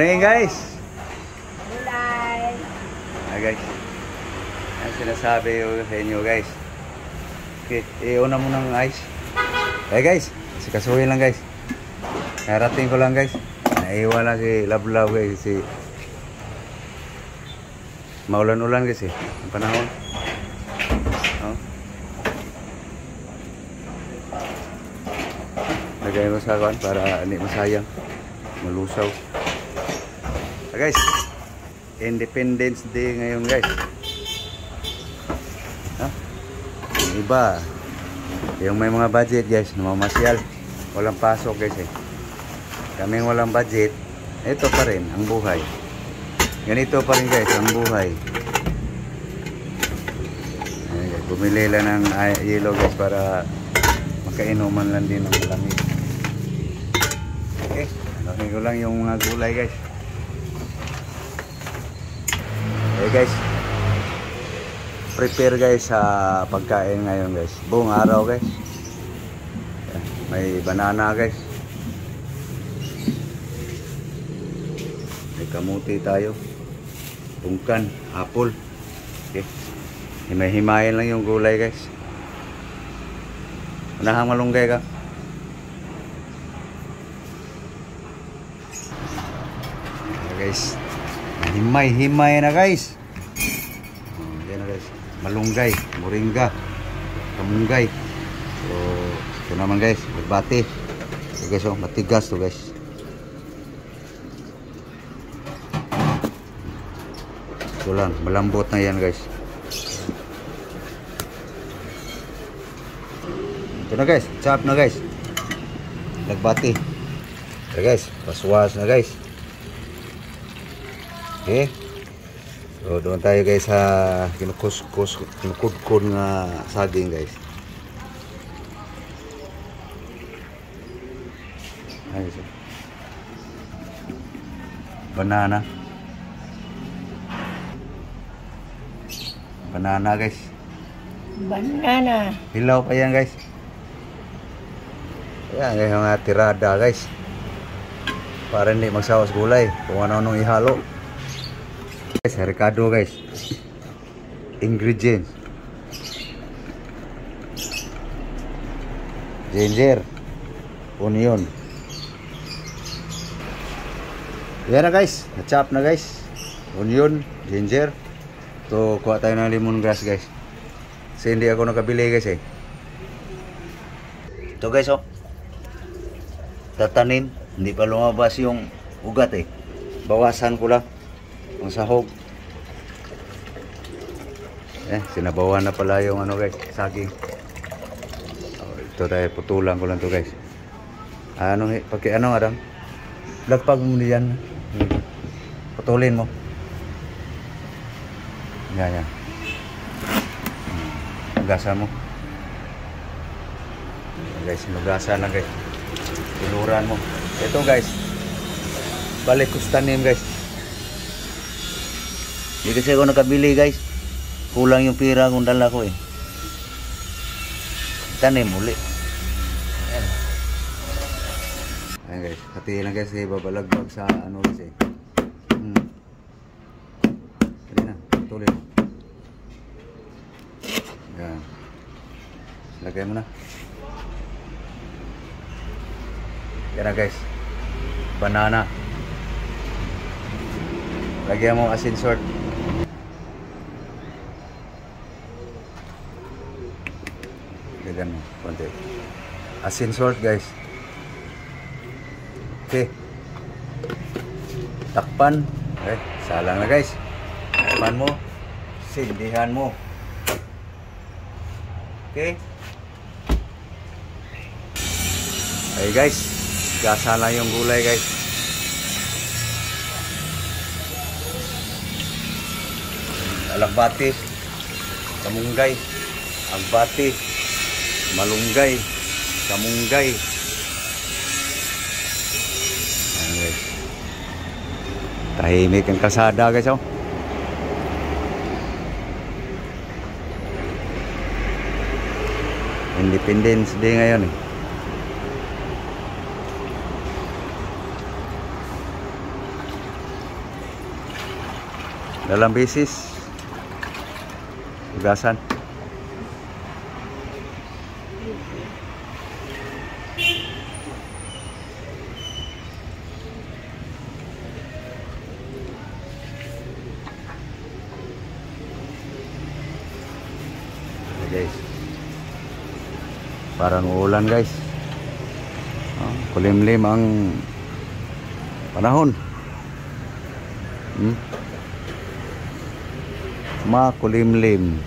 Morning guys! Gulay! Guys, ang sinasabi ko sa inyo guys. Okay, iuna mo ng ice. Guys, sikasuhin lang guys. Narating ko lang guys. Naiwan lang si Lablaw guys. Maulan-ulan guys ang panahon. Oh. Lagay mo sa kawan para hindi masayang. Malusaw. Guys, Independence Day ngayon guys. Yung iba, yung may mga budget guys, namamasyal, walang pasok guys Kaming walang budget, ito pa rin ang buhay. Ganito pa rin guys ang buhay. Ayan, guys, bumili lang ng yelo guys para makainuman lang din ng malamig. Okay, alamin ko lang yung mga gulay guys. Okay guys, prepare guys sa pagkain ngayon guys. Buong araw guys. May banana guys. May kamuti tayo. Tungkan, apple. Okay. Himay-himayin lang yung gulay guys. Unahang malunggay ka. Okay guys. Himay-himay na guys. Yan na guys. Malunggay, moringa, kamunggay. So, ito naman guys, magbati. So guys, matigas to guys. Ito lang, malambot na yan guys. Ito na guys, chop na guys. Nagbati. Okay guys, paswas na guys. Okay. So doon tayo guys sa kinukudkod na saging guys. Ayos. Banana. Banana guys. Banana. Hilaw pa yan guys. Ayan guys, mga tirada guys. Para hindi magsawas gulay. Kung ano-anong ihalo. Guys, Ricardo guys. Ingredients. Ginger, onion. Yan na guys, na-chop na guys. Onion, ginger. To kuha tayo ng lemongrass guys. Kasi hindi ako nakabili guys Ito guys Tatanim, hindi pa lumabas yung ugat Bawasan ko lang ang sahog. Sinabawan na pala yung ano guys, saging. Ito tayo, putulan ko lang to guys. Ano, pagki ano Adam? Lagpag mo diyan. Putulin mo. Yan. Nugasan mo. Guys, nugasan lang guys. Tuluran mo. Ito guys. Balik kustanim guys. Hindi kasi ako nakabili guys. Kulang yung pira kung dala ko Tanim uli. Ayan guys. Hatiin lang guys. Babalagbag sa ano guys Hindi na. Tuloy. Ayan. Lagay mo na. Yan na guys. Banana. Lagyan mo asin salt. Lagyan mo konti. Asin salt guys. Okay. Takpan. Okay. Salang na guys. Takpan mo. Sindihan mo. Okay. Okay guys. Gasa lang yung gulay guys. Alagbati, kamunggay, agbati, malunggay, kamunggay. Ayan guys. Tahimik ang kasada guys Independence Day ngayon Dalam bisis. Hugasan. Guys, parang uulan guys. Kulimlim ang panahon. Makulimlim.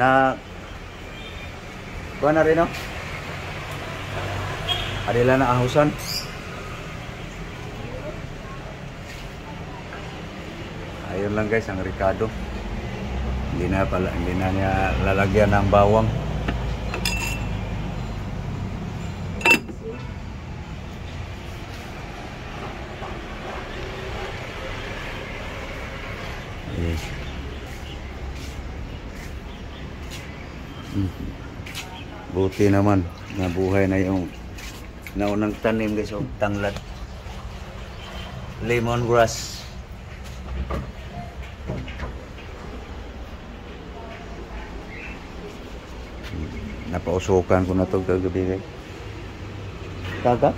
Na kuha na rin, no? Adila na ahusan. Ayun lang guys ang Ricardo. Hindi na niya lalagyan ng bawang. Yes. Buti naman nabuhay na yung naunang tanim guys, oh, tanglad, lemongrass. Napausukan ko na ito kagabi guys. Kagat.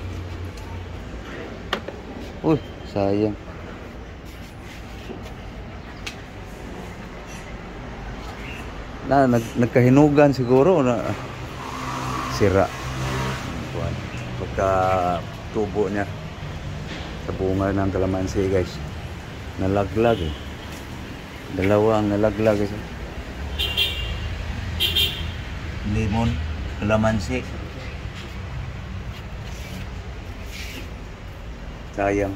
Uy, sayang. Nagkahinugan siguro na sira pagka tubo niya sa bunga ng kalamansi guys. Nalaglag eh. Dalawang nalaglag guys. Lemon, kalamansi. Sayang.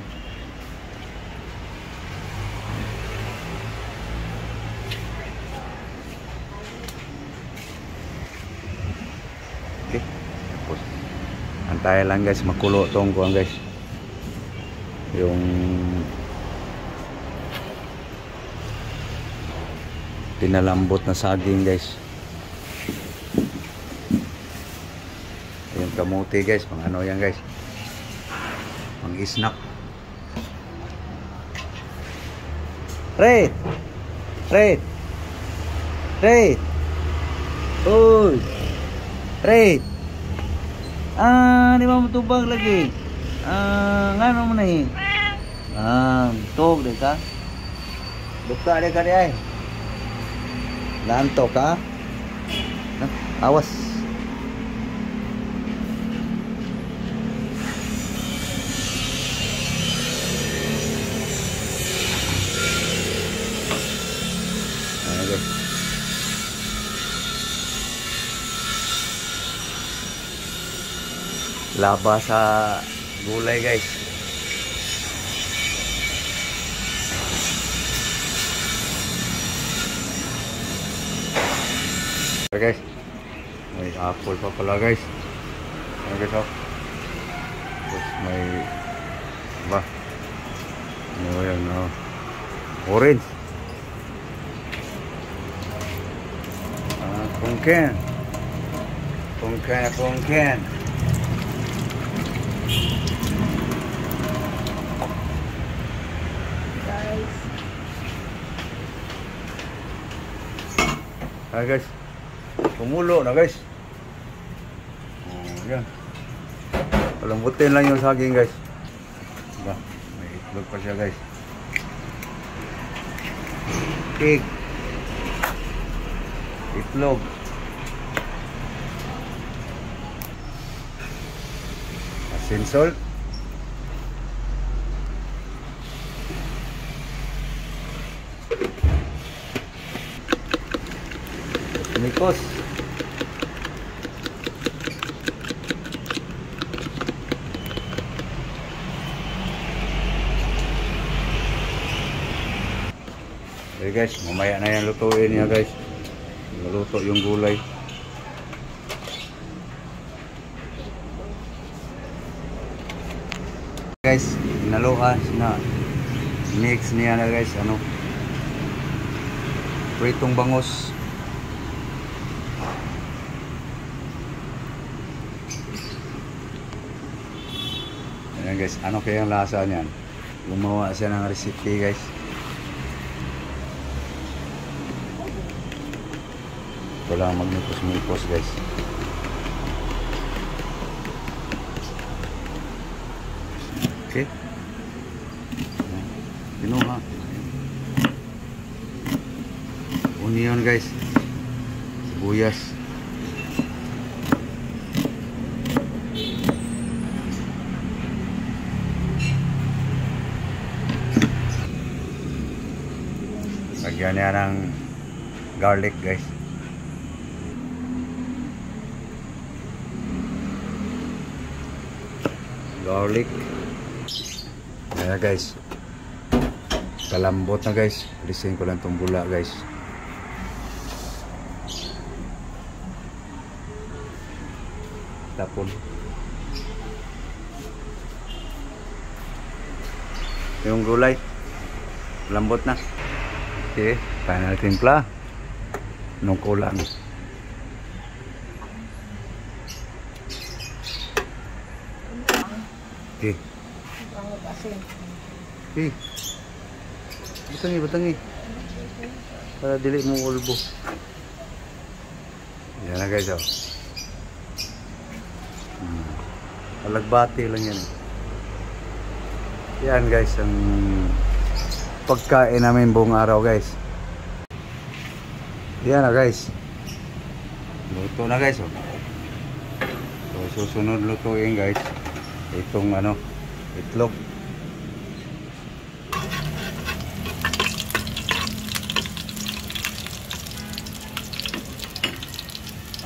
Okay. Tapos antayin lang guys, makulo tong kuang guys. Yung pinalambot na saging guys. Yung kamuti guys, pang ano yan guys, pang snack. Red! Red! Red! Uy! Red! Di ba matubag lagi? Ngano mo na eh? Tog deh ka? Buka deh ka deh ay. Lanto ka? Awas. Laba sa gulay guys. Okay guys, may apple pa pala guys. Okay guys, oh. Tapos may ba? Ano yan, oh. Orange. Kungken. Kungken. Hi guys, kumulo na guys. Yan. Palambutin lang yung saging guys. Diba? May itlog pa siya guys. Cake. Itlog. Asin salt. Mikos. Okay guys, mamaya na yan lutuin niya guys. Luto yung gulay. Guys, inaluan na mix niya na guys, ano, pritong bangus. Ayan guys, ano kaya ang lasa niyan? Gumawa siya ng recipe guys. Ito lang magmipos-mipos guys. Okay. Pinuha. Onion guys. Sibuyas. Lagyan niya ng garlic guys. Garlic. Ayan guys. Kalambot na guys. Alisin ko lang itong bula guys. Tapon. Yung gulay. Lambot na. Okay. Final timpla. Nung kulang. Okay. Okay. Batangi. Para dili mo ulbo. Yan na guys, oh. Alagbati lang yan. Yan guys, ang pagkain namin buong araw guys. Yan na guys. Luto na guys, oh. So, susunod lutuin guys. Itong ano, itlog.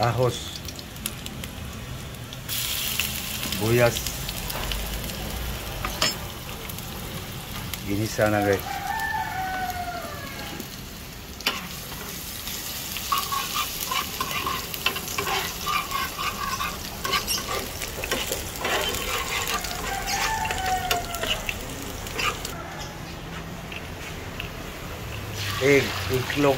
Ahos, buyas, ginisa na guys. Itlog.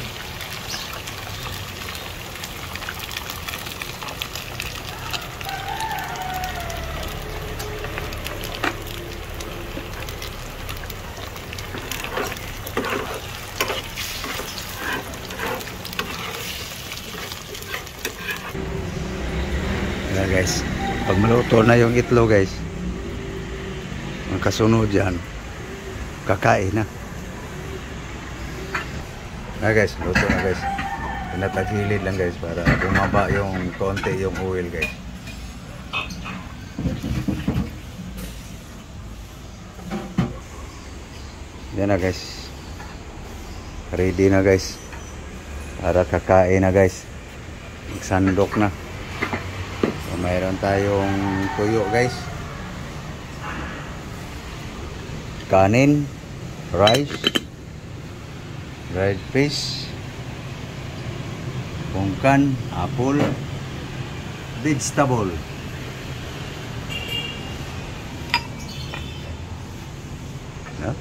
Ayan guys, pag maluto na yung itlog guys, ang kasunod dyan, kakain na. Ayan guys, luto na guys. Pinatagilid lang guys para bumaba yung konti yung oil guys. Yan na guys, ready na guys para kakain na guys. Magsandok na. So, mayroon tayong tuyo guys, kanin, rice, dried fish, pungkan, apple, vegetable. No?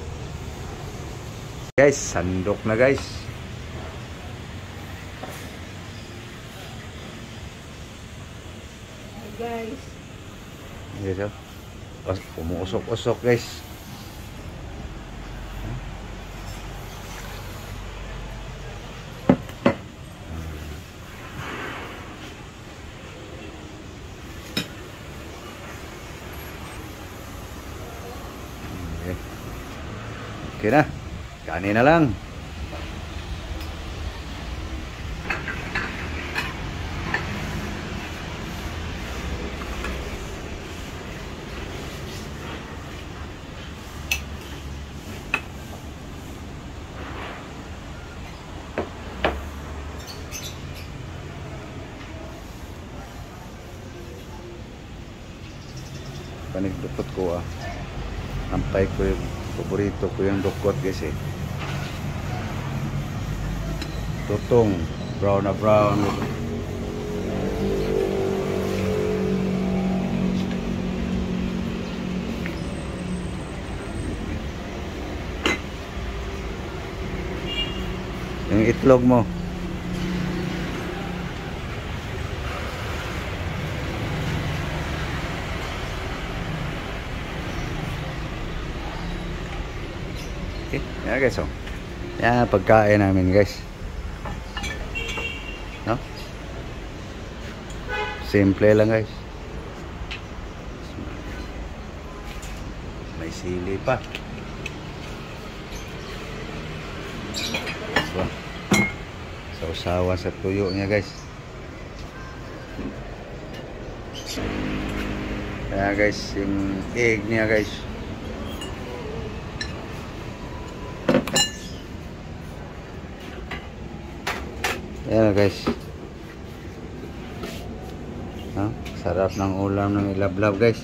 Guys, sandok na guys. Guys. Dito. Umuusok-usok guys. Okay na. Kanin na lang. Panigdukot ko ah. Nampay ko yung paborito ko yung dukot guys eh. Tutong brown na brown. itlog mo. Okay, yan guys, oh. Yan pagkain namin guys. No? Simple lang guys. May sili pa. So, sausawan sa tuyo niya guys. Kaya guys, yung egg niya guys. Ayan guys. Sarap ng ulam ng ilablab guys.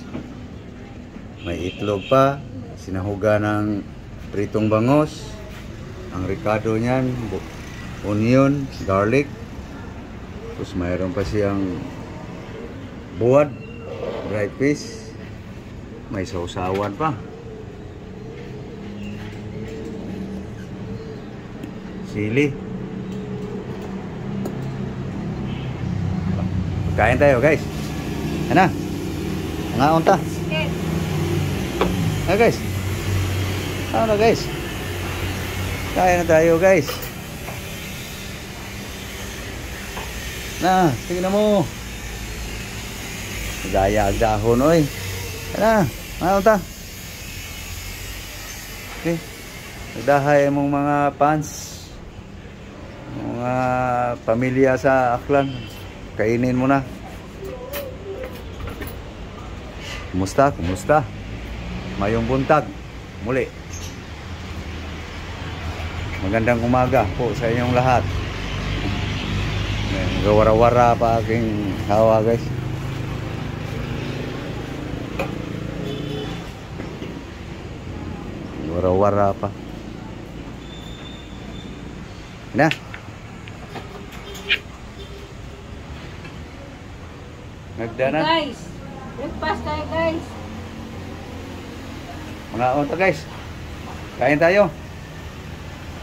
May itlog pa, sinahuga ng pritong bangos, ang ricado niyan, onion, garlic, tapos mayroon pa siyang buwad, dried fish, may sausawan pa, sili. Kain tayo guys. Ano? Ngaon ta. Ah guys. Ano guys? Kain na tayo guys. Na, tingnan mo. Gaya ang dahon oy. Ano? Ngaon ta. Okay. Nagdahay mong mga fans, mga pamilya sa Aklan. Kainin mo na. Kumusta? Kumusta? Mayong buntag. Muli. Magandang umaga po sa inyong lahat. Gawara-wara pa aking hawa guys. Gawara-wara pa. Na. Nagdana. Guys, breakfast tayo guys. Mga onta guys. Kain tayo.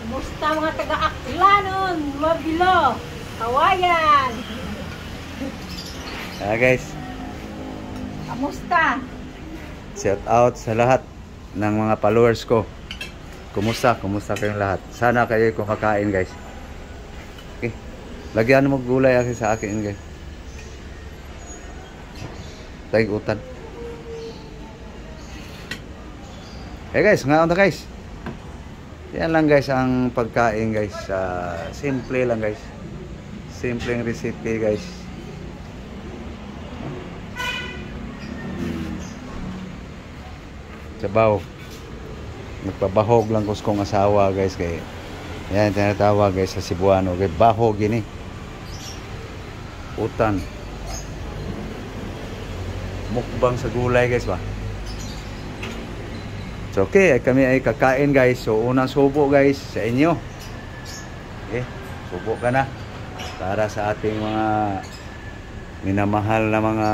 Kumusta mga taga-Aklanon, Mabilo, Kawayan? Guys. Kamusta? Shout out sa lahat ng mga followers ko. Kumusta? Kumusta kayong lahat? Sana kayo kumakain guys. Okay. Lagyan mo gulay sa akin guys. Utan. Hey guys, ngayon na guys. Yan lang guys ang pagkain guys. Simple lang guys. Simpleng recipe guys. Sabaw. Nagpabahog lang kung asawa guys kay. Yan tinatawag guys sa Cebuano kay bahog gini. Utan. Mukbang sa gulay guys ba. So okay, kami ay kakain guys. So unang subo guys sa inyo. Okay, subo ka na para sa ating mga minamahal na mga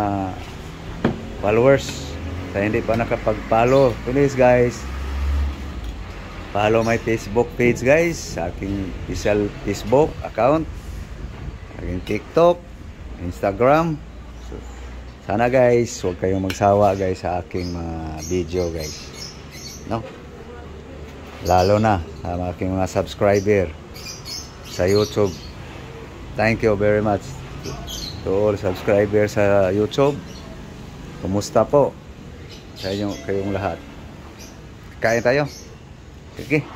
followers. Sa hindi pa nakapag-follow, please guys, follow my Facebook page guys, sa aking official Facebook account, aking TikTok, Instagram. Sana guys, huwag kayong magsawa guys sa aking mga video guys. No? Lalo na sa aking mga subscriber sa YouTube. Thank you very much to all subscribers sa YouTube. Kumusta po sa inyo kayong lahat? Kain tayo. Sige.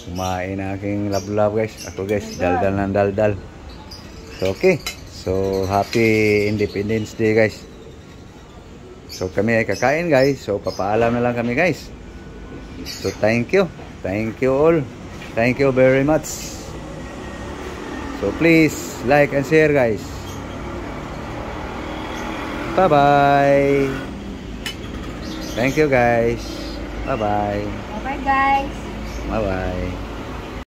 Kumain na aking lab-lab guys. Ako guys, daldal ng daldal. So okay. So, happy Independence Day guys. So, kami ay kakain guys. So, papaalam na lang kami guys. So, thank you. Thank you all. Thank you very much. So, please, like and share guys. Bye-bye. Thank you guys. Bye-bye. Bye-bye guys. Bye-bye.